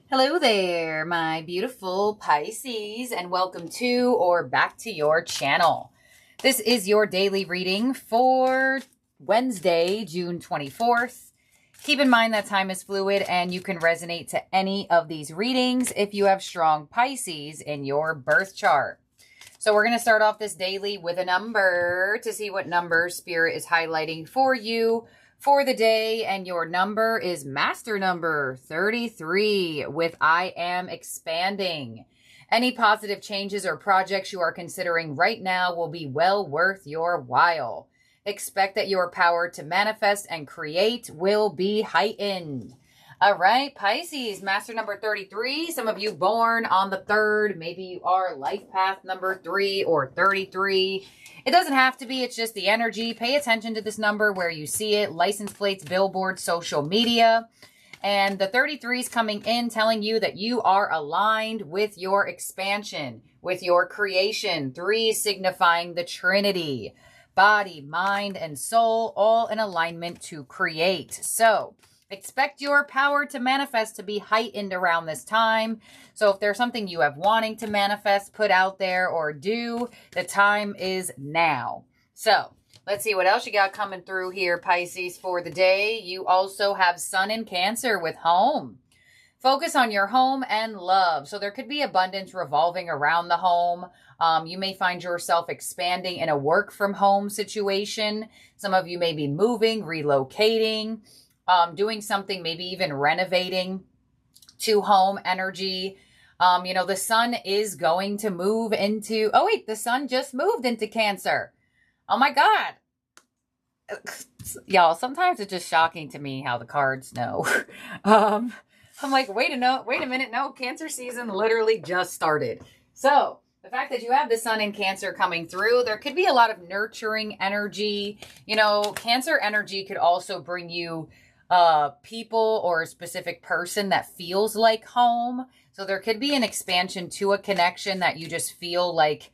Hello there, my beautiful Pisces, and welcome to or back to your channel. This is your daily reading for Wednesday, June 24th. Keep in mind that time is fluid and you can resonate to any of these readings if you have strong Pisces in your birth chart. So we're going to start off this daily with a number to see what number Spirit is highlighting for you for the day, and your number is master number 33 with I am expanding. Any positive changes or projects you are considering right now will be well worth your while. Expect that your power to manifest and create will be heightened. All right, Pisces, master number 33. Some of you born on the 3rd, maybe you are life path number 3 or 33. It doesn't have to be, it's just the energy. Pay attention to this number where you see it, license plates, billboards, social media. And the 33 is coming in telling you that you are aligned with your expansion, with your creation. 3 signifying the Trinity, body, mind, and soul, all in alignment to create. So expect your power to manifest to be heightened around this time. So if there's something you have wanting to manifest, put out there, or do, the time is now. So let's see what else you got coming through here, Pisces, for the day. You also have Sun in Cancer with home. Focus on your home and love. So there could be abundance revolving around the home. You may find yourself expanding in a work from home situation. Some of you may be moving, relocating, doing something, maybe even renovating to home energy. The sun is going to move into, oh wait, the sun just moved into Cancer. Oh my God. Y'all, sometimes it's just shocking to me how the cards know. I'm like, wait a minute. No, Cancer season literally just started. So the fact that you have the sun in Cancer coming through, there could be a lot of nurturing energy. Cancer energy could also bring you people or a specific person that feels like home. So there could be an expansion to a connection that you just feel like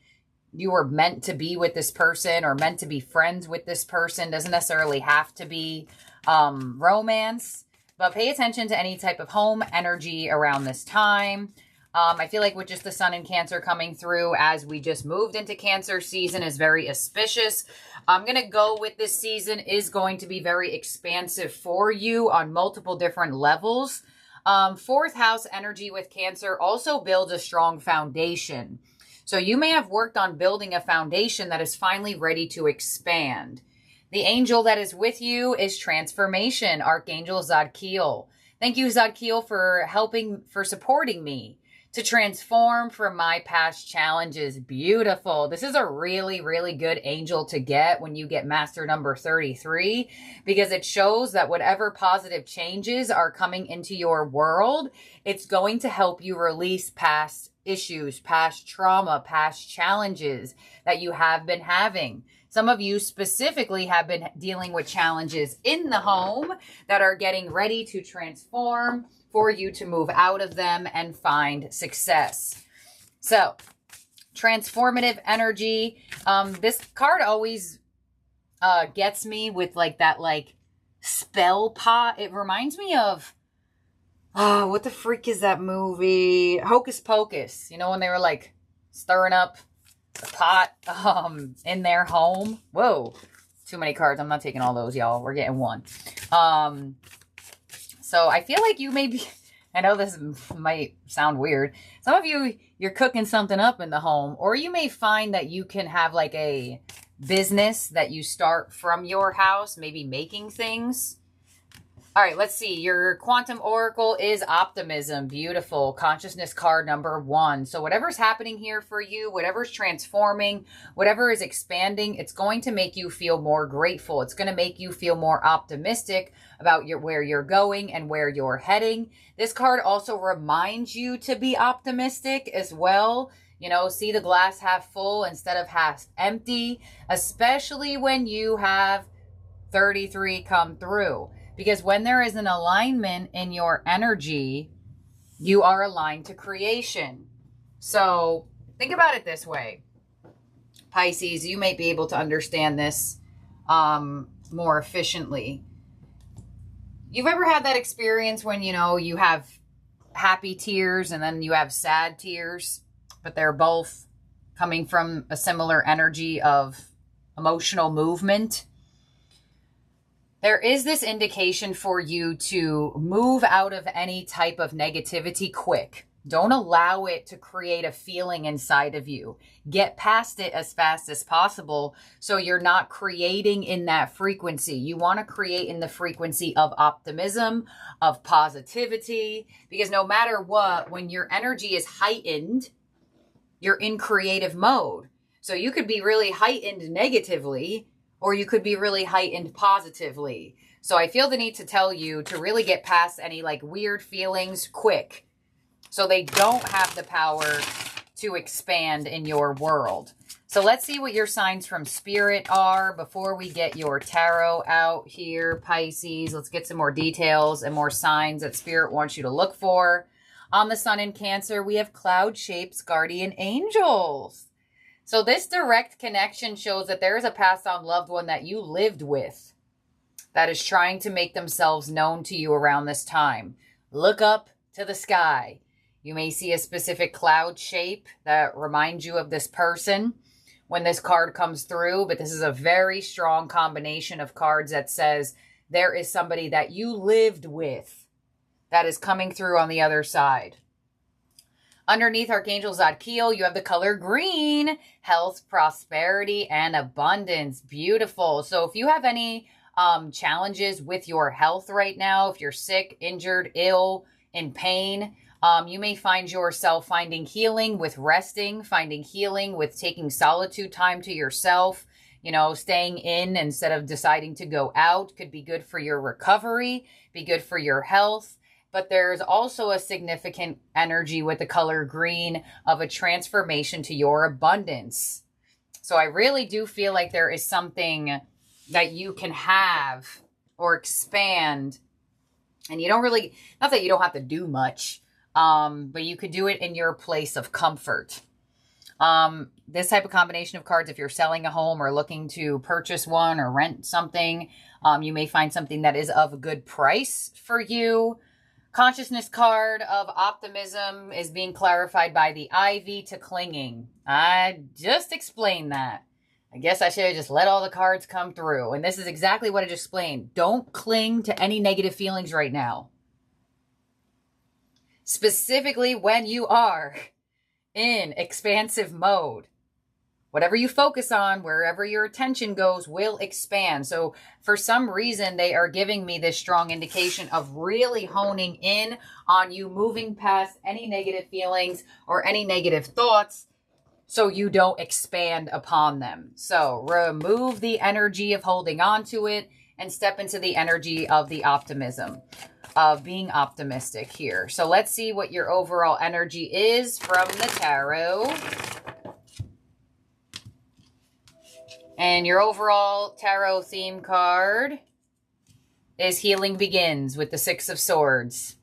you were meant to be with this person or meant to be friends with this person. Doesn't necessarily have to be romance, but pay attention to any type of home energy around this time. I feel like with just the sun in Cancer coming through as we just moved into Cancer season is very auspicious. I'm going to go with this season is going to be very expansive for you on multiple different levels. 4th house energy with Cancer also builds a strong foundation. So you may have worked on building a foundation that is finally ready to expand. The angel that is with you is transformation, Archangel Zadkiel. Thank you, Zadkiel, for supporting me to transform from my past challenges. Beautiful. This is a really, really good angel to get when you get master number 33, because it shows that whatever positive changes are coming into your world, it's going to help you release past issues, past trauma, past challenges that you have been having. Some of you specifically have been dealing with challenges in the home that are getting ready to transform for you to move out of them and find success. So, transformative energy. This card always gets me with that spell pot. It reminds me of, what the freak is that movie? Hocus Pocus. When they were stirring up the pot in their home. Whoa, too many cards. I'm not taking all those, y'all. We're getting one. So I feel like you may be, I know this might sound weird. Some of you, you're cooking something up in the home, or you may find that you can have a business that you start from your house, maybe making things. All right, let's see. Your quantum oracle is optimism. Beautiful. Consciousness card number 1. So whatever's happening here for you, whatever's transforming, whatever is expanding, it's going to make you feel more grateful. It's going to make you feel more optimistic about where you're going and where you're heading. This card also reminds you to be optimistic as well. See the glass half full instead of half empty, especially when you have 33 come through. Because when there is an alignment in your energy, you are aligned to creation. So think about it this way. Pisces, you may be able to understand this more efficiently. You've ever had that experience when, you have happy tears and then you have sad tears, but they're both coming from a similar energy of emotional movement. There is this indication for you to move out of any type of negativity quick. Don't allow it to create a feeling inside of you. Get past it as fast as possible so you're not creating in that frequency. You want to create in the frequency of optimism, of positivity, because no matter what, when your energy is heightened, you're in creative mode. So you could be really heightened negatively, or you could be really heightened positively. So I feel the need to tell you to really get past any like weird feelings quick, so they don't have the power to expand in your world. So let's see what your signs from Spirit are before we get your tarot out here, Pisces. Let's get some more details and more signs that Spirit wants you to look for. On the Sun in Cancer, we have cloud shapes, guardian angels. So this direct connection shows that there is a passed on loved one that you lived with that is trying to make themselves known to you around this time. Look up to the sky. You may see a specific cloud shape that reminds you of this person when this card comes through, but this is a very strong combination of cards that says there is somebody that you lived with that is coming through on the other side. Underneath Archangel Zadkiel, you have the color green, health, prosperity, and abundance. Beautiful. So if you have any challenges with your health right now, if you're sick, injured, ill, in pain, you may find yourself finding healing with resting, finding healing with taking solitude time to yourself. You know, staying in instead of deciding to go out could be good for your recovery, be good for your health. But there's also a significant energy with the color green of a transformation to your abundance. So I really do feel like there is something that you can have or expand. And you don't really, not that you don't have to do much, but you could do it in your place of comfort. This type of combination of cards, if you're selling a home or looking to purchase one or rent something, you may find something that is of a good price for you. Consciousness card of optimism is being clarified by the ivy to clinging. I just explained that. I guess I should have just let all the cards come through. And this is exactly what I just explained. Don't cling to any negative feelings right now. Specifically when you are in expansive mode. Whatever you focus on, wherever your attention goes, will expand. So for some reason, they are giving me this strong indication of really honing in on you moving past any negative feelings or any negative thoughts so you don't expand upon them. So remove the energy of holding on to it and step into the energy of the optimism, of being optimistic here. So let's see what your overall energy is from the tarot. And your overall tarot theme card is Healing Begins with the Six of Swords.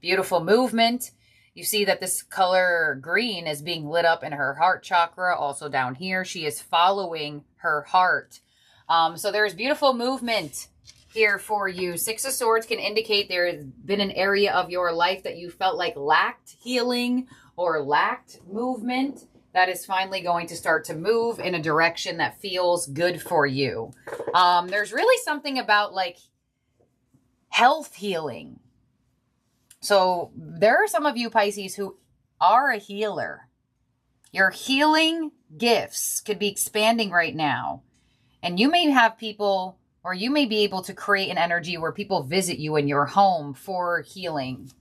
Beautiful movement. You see that this color green is being lit up in her heart chakra. Also down here, she is following her heart. So there's beautiful movement here for you. Six of Swords can indicate there has been an area of your life that you felt like lacked healing or lacked movement. That is finally going to start to move in a direction that feels good for you. There's really something about like health healing. So there are some of you Pisces who are a healer. Your healing gifts could be expanding right now. And you may have people, or you may be able to create an energy where people visit you in your home for healing.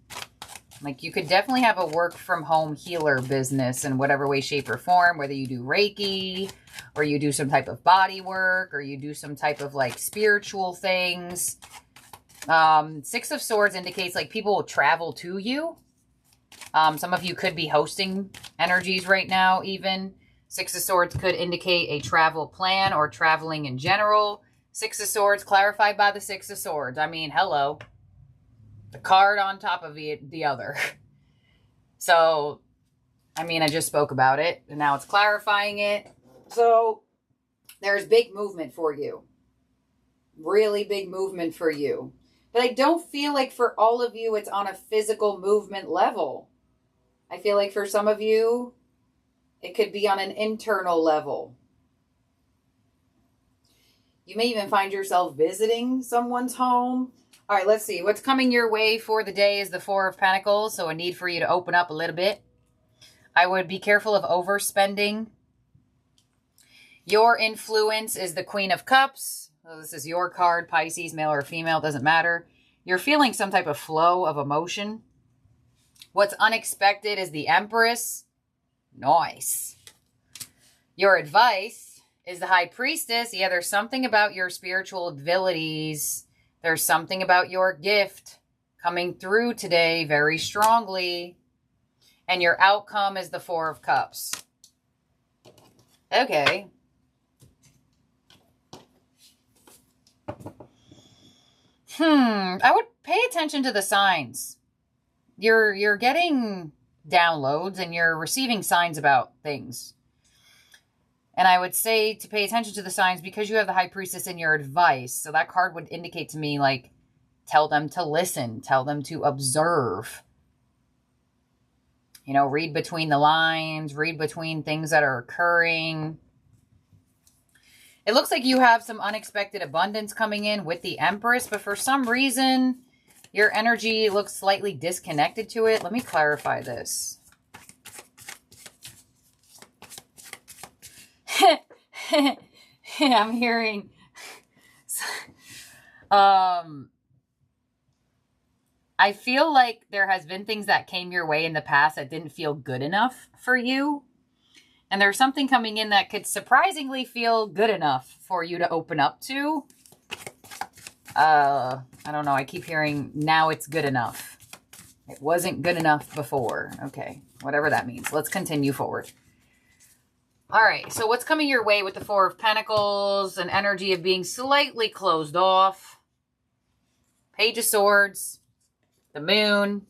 Like you could definitely have a work from home healer business in whatever way, shape, or form, whether you do Reiki or you do some type of body work or you do some type of like spiritual things. Six of Swords indicates like people will travel to you. Some of you could be hosting energies right now even. Six of Swords could indicate a travel plan or traveling in general. Six of Swords clarified by the Six of Swords. I mean, hello. The card on top of the other. So, I mean, I just spoke about it, and now it's clarifying it. So, there's big movement for you. Really big movement for you. But I don't feel like for all of you it's on a physical movement level. I feel like for some of you, it could be on an internal level. You may even find yourself visiting someone's home. All right, let's see. What's coming your way for the day is the Four of Pentacles, so a need for you to open up a little bit. I would be careful of overspending. Your influence is the Queen of Cups. So this is your card, Pisces, male or female, doesn't matter. You're feeling some type of flow of emotion. What's unexpected is the Empress. Nice. Your advice is the High Priestess. Yeah, there's something about your spiritual abilities. There's something about your gift coming through today very strongly. And your outcome is the Four of Cups. Okay. I would pay attention to the signs. You're getting downloads and you're receiving signs about things. And I would say to pay attention to the signs because you have the High Priestess in your advice. So that card would indicate to me, like, tell them to listen. Tell them to observe. You know, read between the lines. Read between things that are occurring. It looks like you have some unexpected abundance coming in with the Empress. But for some reason, your energy looks slightly disconnected to it. Let me clarify this. I'm hearing I feel like there has been things that came your way in the past that didn't feel good enough for you. And there's something coming in that could surprisingly feel good enough for you to open up to. I don't know. I keep hearing now it's good enough. It wasn't good enough before. Okay. Whatever that means. Let's continue forward. All right. So what's coming your way with the Four of Pentacles? An energy of being slightly closed off. Page of Swords. The Moon.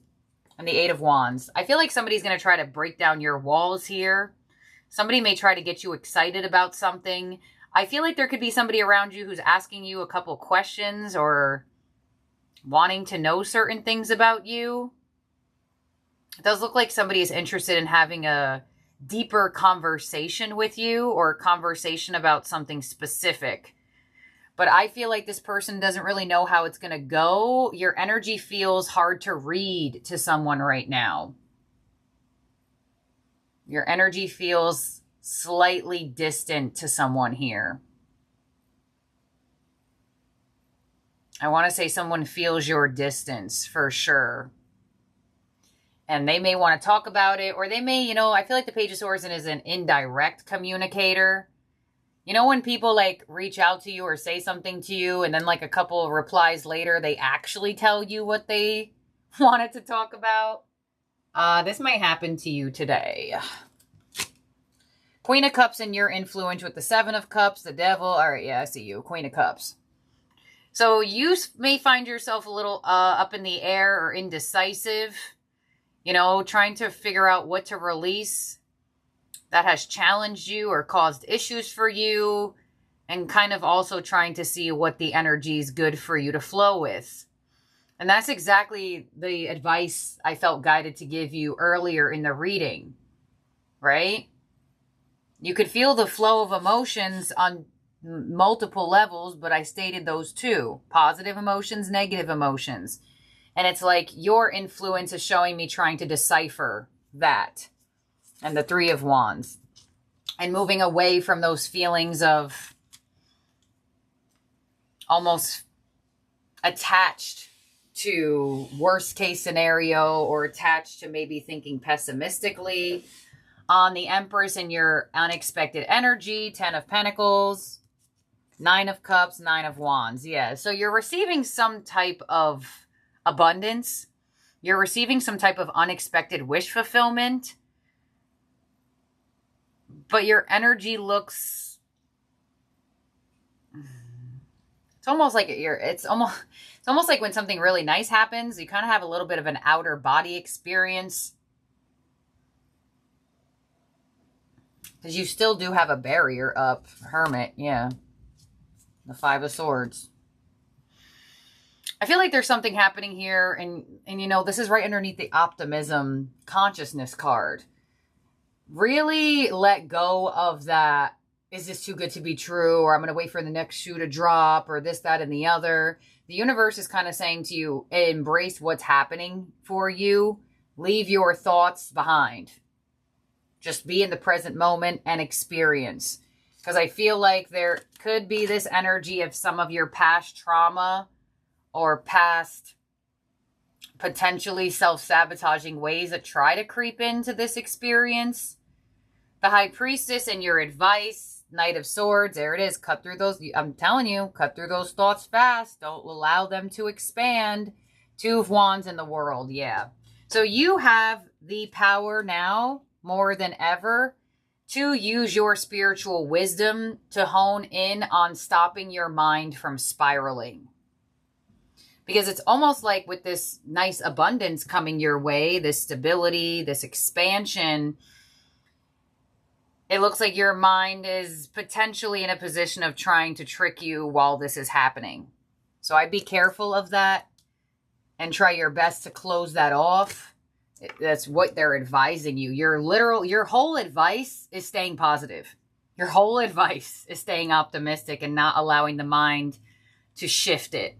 And the Eight of Wands. I feel like somebody's going to try to break down your walls here. Somebody may try to get you excited about something. I feel like there could be somebody around you who's asking you a couple questions or wanting to know certain things about you. It does look like somebody is interested in having a deeper conversation with you or a conversation about something specific. But I feel like this person doesn't really know how it's going to go. Your energy feels hard to read to someone right now. Your energy feels slightly distant to someone here. I want to say someone feels your distance for sure. And they may want to talk about it, or they may, you know, I feel like the Page of Swords is an indirect communicator. You know, when people like reach out to you or say something to you, and then like a couple of replies later, they actually tell you what they wanted to talk about? This might happen to you today. Queen of Cups and your influence with the Seven of Cups, the Devil. All right, yeah, I see you. Queen of Cups. So you may find yourself a little up in the air or indecisive. You know, trying to figure out what to release that has challenged you or caused issues for you. And kind of also trying to see what the energy is good for you to flow with. And that's exactly the advice I felt guided to give you earlier in the reading, right? You could feel the flow of emotions on multiple levels, but I stated those two. Positive emotions, negative emotions. And it's like your influence is showing me trying to decipher that. And the Three of Wands. And moving away from those feelings of almost attached to worst case scenario or attached to maybe thinking pessimistically on the Empress and your unexpected energy. 10 of Pentacles, 9 of Cups, 9 of Wands. Yeah, so you're receiving some type of abundance. You're receiving some type of unexpected wish fulfillment. But your energy looks... It's almost like it's almost like when something really nice happens, you kind of have a little bit of an outer body experience. Because you still do have a barrier up. Hermit, yeah. The Five of Swords. I feel like there's something happening here, and you know, this is right underneath the optimism consciousness card. Really let go of that, is this too good to be true, or I'm going to wait for the next shoe to drop, or this, that, and the other. The universe is kind of saying to you, embrace what's happening for you. Leave your thoughts behind. Just be in the present moment and experience. Because I feel like there could be this energy of some of your past trauma or past potentially self-sabotaging ways that try to creep into this experience. The High Priestess and your advice, Knight of Swords, there it is. Cut through those, I'm telling you, cut through those thoughts fast. Don't allow them to expand. Two of Wands in the world, yeah. So you have the power now, more than ever, to use your spiritual wisdom to hone in on stopping your mind from spiraling. Because it's almost like with this nice abundance coming your way, this stability, this expansion, it looks like your mind is potentially in a position of trying to trick you while this is happening. So I'd be careful of that and try your best to close that off. That's what they're advising you. Your whole advice is staying positive. Your whole advice is staying optimistic and not allowing the mind to shift it.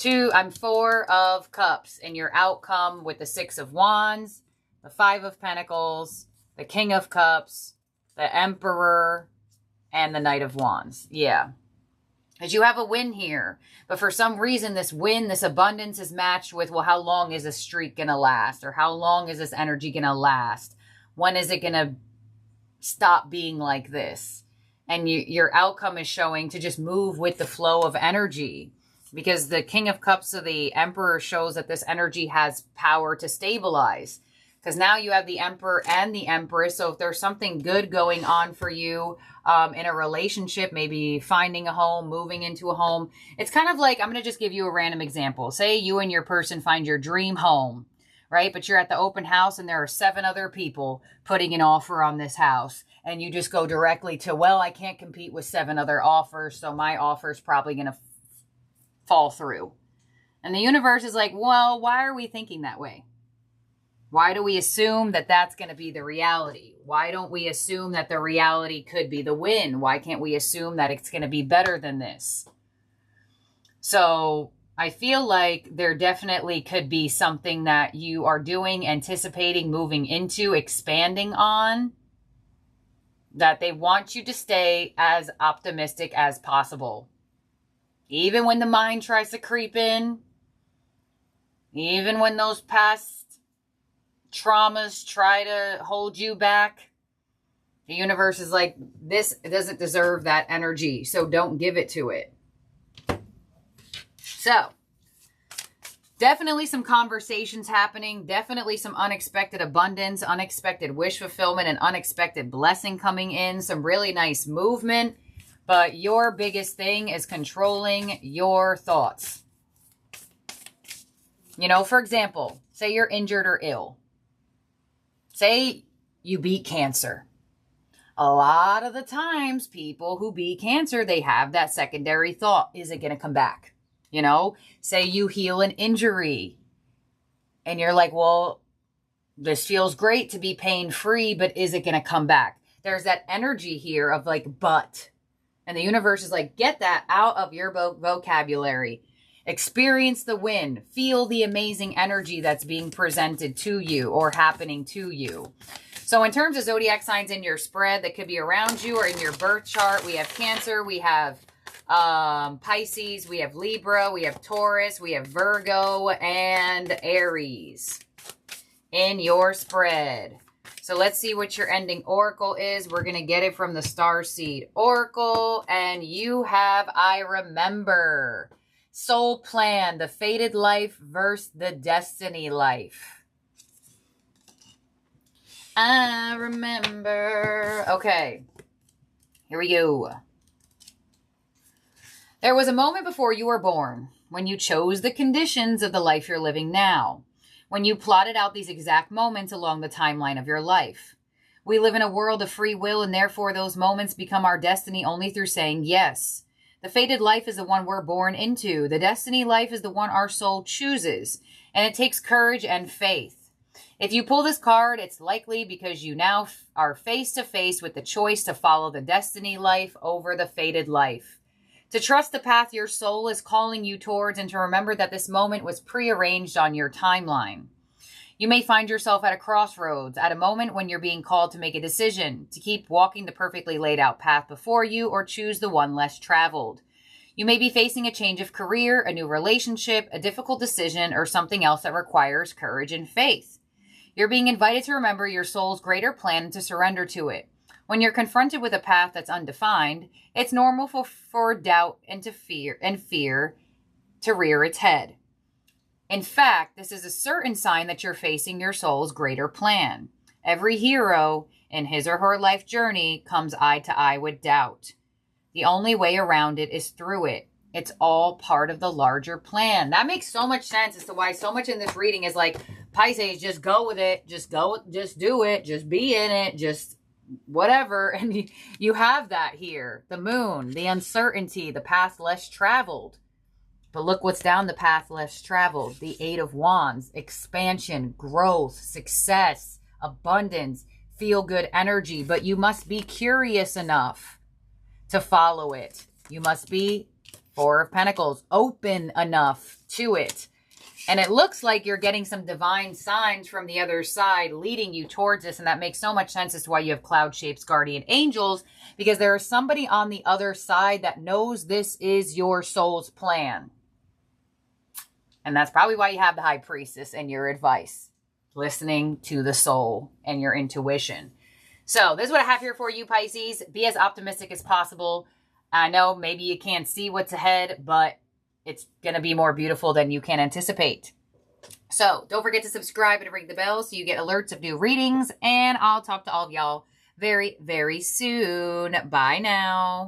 I'm 4 of Cups, and your outcome with the 6 of Wands, the 5 of Pentacles, the King of Cups, the Emperor, and the Knight of Wands. Yeah. Because you have a win here. But for some reason, this win, this abundance is matched with, well, how long is this streak going to last? Or how long is this energy going to last? When is it going to stop being like this? And your outcome is showing to just move with the flow of energy. Because the King of Cups of the Emperor shows that this energy has power to stabilize. Because now you have the Emperor and the Empress. So if there's something good going on for you in a relationship, maybe finding a home, moving into a home. It's kind of like, I'm going to just give you a random example. Say you and your person find your dream home, right? But you're at the open house and there are 7 other people putting an offer on this house. And you just go directly to, well, I can't compete with 7 other offers. So my offer is probably going to fall through. And the universe is like, well, why are we thinking that way? Why do we assume that that's going to be the reality? Why don't we assume that the reality could be the win? Why can't we assume that it's going to be better than this? So I feel like there definitely could be something that you are doing, anticipating, moving into, expanding on, that they want you to stay as optimistic as possible. Even when the mind tries to creep in, even when those past traumas try to hold you back, the universe is like, this doesn't deserve that energy, so don't give it to it. So, definitely some conversations happening, definitely some unexpected abundance, unexpected wish fulfillment, and unexpected blessing coming in, some really nice movement. But your biggest thing is controlling your thoughts. You know, for example, say you're injured or ill. Say you beat cancer. A lot of the times, people who beat cancer, they have that secondary thought. Is it going to come back? You know, say you heal an injury. And you're like, well, this feels great to be pain-free, but is it going to come back? There's that energy here of like, but. And the universe is like, get that out of your vocabulary. Experience the win. Feel the amazing energy that's being presented to you or happening to you. So in terms of zodiac signs in your spread that could be around you or in your birth chart, we have Cancer, we have Pisces, we have Libra, we have Taurus, we have Virgo, and Aries in your spread. So let's see what your ending oracle is. We're going to get it from the Starseed Oracle. And you have, I remember, soul plan, the fated life versus the destiny life. I remember. Okay, here we go. There was a moment before you were born when you chose the conditions of the life you're living now. When you plotted out these exact moments along the timeline of your life. We live in a world of free will, and therefore those moments become our destiny only through saying yes. The fated life is the one we're born into. The destiny life is the one our soul chooses. And it takes courage and faith. If you pull this card, it's likely because you now are face to face with the choice to follow the destiny life over the fated life. To trust the path your soul is calling you towards, and to remember that this moment was prearranged on your timeline. You may find yourself at a crossroads, at a moment when you're being called to make a decision, to keep walking the perfectly laid out path before you or choose the one less traveled. You may be facing a change of career, a new relationship, a difficult decision, or something else that requires courage and faith. You're being invited to remember your soul's greater plan and to surrender to it. When you're confronted with a path that's undefined, it's normal for doubt and fear to rear its head. In fact, this is a certain sign that you're facing your soul's greater plan. Every hero in his or her life journey comes eye to eye with doubt. The only way around it is through it. It's all part of the larger plan. That makes so much sense as to why so much in this reading is like, Pisces, just go with it. Just do it. Just be in it. Just whatever. And you have that here. The moon, the uncertainty, the path less traveled. But look what's down the path less traveled. The Eight of Wands, expansion, growth, success, abundance, feel-good energy. But you must be curious enough to follow it. You must be, Four of Pentacles, open enough to it. And it looks like you're getting some divine signs from the other side leading you towards this. And that makes so much sense as to why you have cloud-shaped guardian angels, because there is somebody on the other side that knows this is your soul's plan. And that's probably why you have the High Priestess and your advice, listening to the soul and your intuition. So this is what I have here for you, Pisces. Be as optimistic as possible. I know maybe you can't see what's ahead, but it's going to be more beautiful than you can anticipate. So don't forget to subscribe and ring the bell so you get alerts of new readings. And I'll talk to all of y'all very, very soon. Bye now.